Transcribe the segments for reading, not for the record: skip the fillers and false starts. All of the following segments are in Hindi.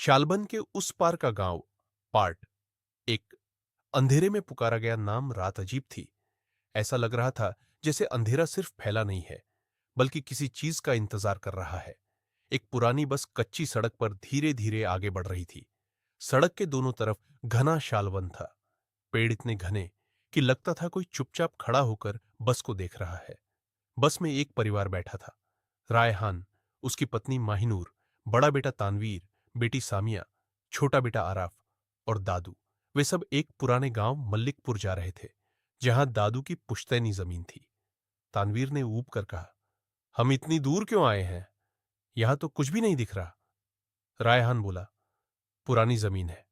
शालबन के उस पार का गांव पार्ट एक अंधेरे में पुकारा गया नाम। रात अजीब थी। ऐसा लग रहा था जैसे अंधेरा सिर्फ फैला नहीं है बल्कि किसी चीज का इंतजार कर रहा है। एक पुरानी बस कच्ची सड़क पर धीरे धीरे आगे बढ़ रही थी। सड़क के दोनों तरफ घना शालवन था। पेड़ इतने घने कि लगता था कोई चुपचाप खड़ा होकर बस को देख रहा है। बस में एक परिवार बैठा था। रायहान, उसकी पत्नी माहिनूर, बड़ा बेटा तानवीर, बेटी सामिया, छोटा बेटा आराफ और दादू। वे सब एक पुराने गांव मल्लिकपुर जा रहे थे, जहां दादू की पुश्तैनी जमीन थी। तानवीर ने ऊब कर कहा, हम इतनी दूर क्यों आए हैं? यहां तो कुछ भी नहीं दिख रहा। रायहान बोला, पुरानी जमीन है,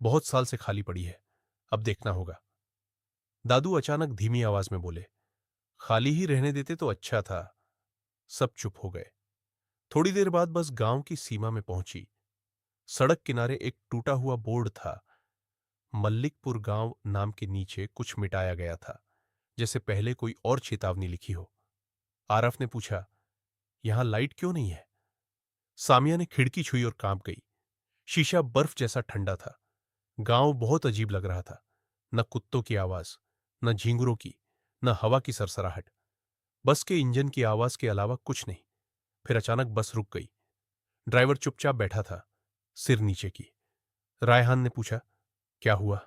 बहुत साल से खाली पड़ी है, अब देखना होगा। दादू अचानक धीमी आवाज में बोले, खाली ही रहने देते तो अच्छा था। सब चुप हो गए। थोड़ी देर बाद बस गांव की सीमा में पहुंची। सड़क किनारे एक टूटा हुआ बोर्ड था। मल्लिकपुर गांव नाम के नीचे कुछ मिटाया गया था, जैसे पहले कोई और चेतावनी लिखी हो। आरफ ने पूछा, यहां लाइट क्यों नहीं है? सामिया ने खिड़की छुई और कांप गई। शीशा बर्फ जैसा ठंडा था। गांव बहुत अजीब लग रहा था। न कुत्तों की आवाज, न झींगुरों की, न हवा की सरसराहट। बस के इंजन की आवाज के अलावा कुछ नहीं। फिर अचानक बस रुक गई। ड्राइवर चुपचाप बैठा था, सिर नीचे की। रायहान ने पूछा, क्या हुआ?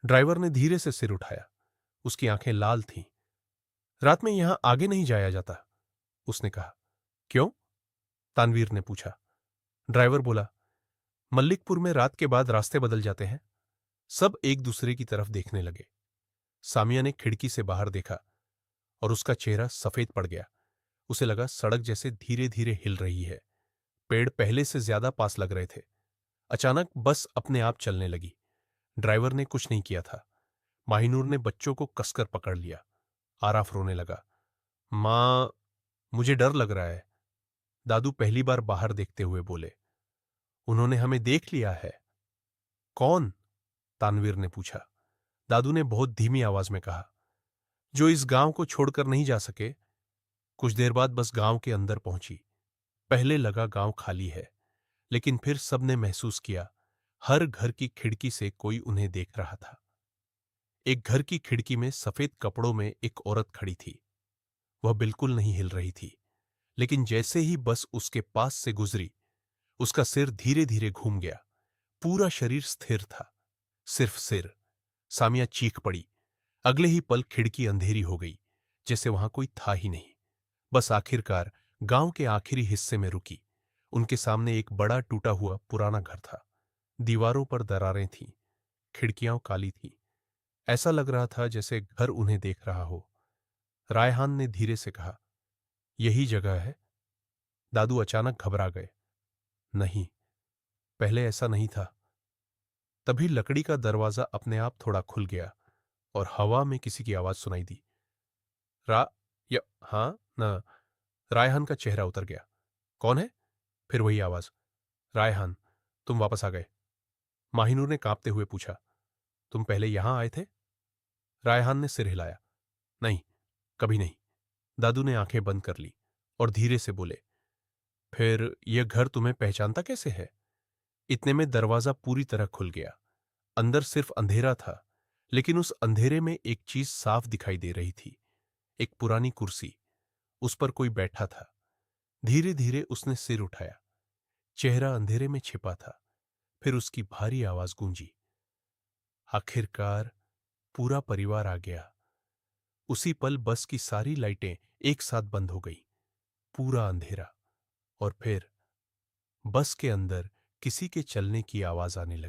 ड्राइवर ने धीरे से सिर उठाया। उसकी आंखें लाल थीं। रात में यहां आगे नहीं जाया जाता, उसने कहा। क्यों? तानवीर ने पूछा। ड्राइवर बोला, मल्लिकपुर में रात के बाद रास्ते बदल जाते हैं। सब एक दूसरे की तरफ देखने लगे। सामिया ने खिड़की से बाहर देखा और उसका चेहरा सफेद पड़ गया। उसे लगा सड़क जैसे धीरे धीरे हिल रही है। पेड़ पहले से ज्यादा पास लग रहे थे। अचानक बस अपने आप चलने लगी। ड्राइवर ने कुछ नहीं किया था। माहिनूर ने बच्चों को कसकर पकड़ लिया। आराफ रोने लगा। मां, मुझे डर लग रहा है। दादू पहली बार बाहर देखते हुए बोले, उन्होंने हमें देख लिया है। कौन? तानवीर ने पूछा। दादू ने बहुत धीमी आवाज में कहा, जो इस गांव को छोड़कर नहीं जा सके। कुछ देर बाद बस गांव के अंदर पहुंची। पहले लगा गांव खाली है, लेकिन फिर सबने महसूस किया हर घर की खिड़की से कोई उन्हें देख रहा था। एक घर की खिड़की में सफेद कपड़ों में एक औरत खड़ी थी। वह बिल्कुल नहीं हिल रही थी, लेकिन जैसे ही बस उसके पास से गुजरी, उसका सिर धीरे धीरे घूम गया। पूरा शरीर स्थिर था, सिर्फ सिर। सामिया चीख पड़ी। अगले ही पल खिड़की अंधेरी हो गई, जैसे वहां कोई था ही नहीं। बस आखिरकार गांव के आखिरी हिस्से में रुकी। उनके सामने एक बड़ा टूटा हुआ पुराना घर था। दीवारों पर दरारें थीं, खिड़कियां काली थीं। ऐसा लग रहा था जैसे घर उन्हें देख रहा हो। रायहान ने धीरे से कहा, यही जगह है? दादू अचानक घबरा गए। नहीं, पहले ऐसा नहीं था। तभी लकड़ी का दरवाजा अपने आप थोड़ा खुल गया और हवा में किसी की आवाज सुनाई दी। रा या हाँ न। रायहान का चेहरा उतर गया। कौन है? फिर वही आवाज, रायहान, तुम वापस आ गए। माहिनूर ने कांपते हुए पूछा, तुम पहले यहां आए थे? रायहान ने सिर हिलाया। नहीं, कभी नहीं। दादू ने आंखें बंद कर ली और धीरे से बोले, फिर यह घर तुम्हें पहचानता कैसे है? इतने में दरवाजा पूरी तरह खुल गया। अंदर सिर्फ अंधेरा था, लेकिन उस अंधेरे में एक चीज साफ दिखाई दे रही थी। एक पुरानी कुर्सी। उस पर कोई बैठा था। धीरे धीरे उसने सिर उठाया। चेहरा अंधेरे में छिपा था। फिर उसकी भारी आवाज गूंजी, आखिरकार पूरा परिवार आ गया। उसी पल बस की सारी लाइटें एक साथ बंद हो गई। पूरा अंधेरा। और फिर बस के अंदर किसी के चलने की आवाज आने लगी।